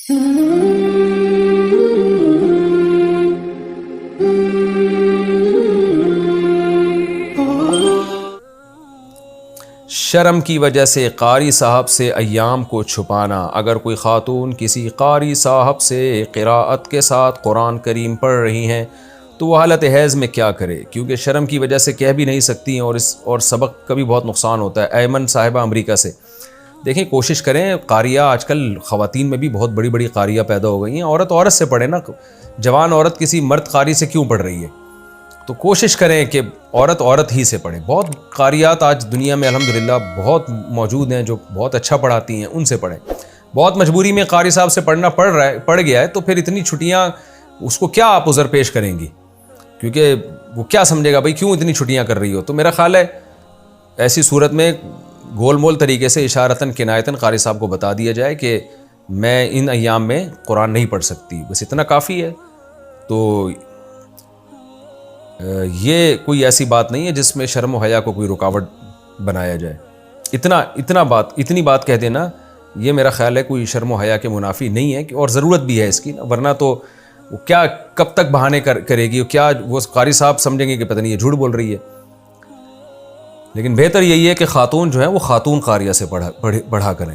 شرم کی وجہ سے قاری صاحب سے ایام کو چھپانا۔ اگر کوئی خاتون کسی قاری صاحب سے قراءت کے ساتھ قرآن کریم پڑھ رہی ہیں تو وہ حالت حیض میں کیا کرے؟ کیونکہ شرم کی وجہ سے کہہ بھی نہیں سکتی اور سبق کا بھی بہت نقصان ہوتا ہے۔ ایمن صاحبہ امریکہ سے، دیکھیں کوشش کریں، قاریہ آج کل خواتین میں بھی بہت بڑی بڑی قاریہ پیدا ہو گئی ہیں، عورت سے پڑھے نا، جوان عورت کسی مرد قاری سے کیوں پڑھ رہی ہے؟ تو کوشش کریں کہ عورت ہی سے پڑھیں۔ بہت قاریات آج دنیا میں الحمدللہ بہت موجود ہیں جو بہت اچھا پڑھاتی ہیں، ان سے پڑھیں۔ بہت مجبوری میں قاری صاحب سے پڑھنا پڑ گیا ہے تو پھر اتنی چھٹیاں اس کو کیا آپ عذر پیش کریں گی؟ کیونکہ وہ کیا سمجھے گا بھائی کیوں اتنی چھٹیاں کر رہی ہو؟ تو میرا خیال ہے ایسی صورت میں گول مول طریقے سے اشارتاً کنایتاً قاری صاحب کو بتا دیا جائے کہ میں ان ایام میں قرآن نہیں پڑھ سکتی، بس اتنا کافی ہے۔ تو یہ کوئی ایسی بات نہیں ہے جس میں شرم و حیا کو کوئی رکاوٹ بنایا جائے۔ اتنی بات کہہ دینا یہ میرا خیال ہے کوئی شرم و حیا کے منافی نہیں ہے، اور ضرورت بھی ہے اس کی، ورنہ تو وہ کیا کب تک بہانے کرے گی، کیا وہ قاری صاحب سمجھیں گے کہ پتہ نہیں یہ جھوٹ بول رہی ہے۔ لیکن بہتر یہی ہے کہ خاتون جو ہیں وہ خاتون قاریہ سے پڑھا کریں۔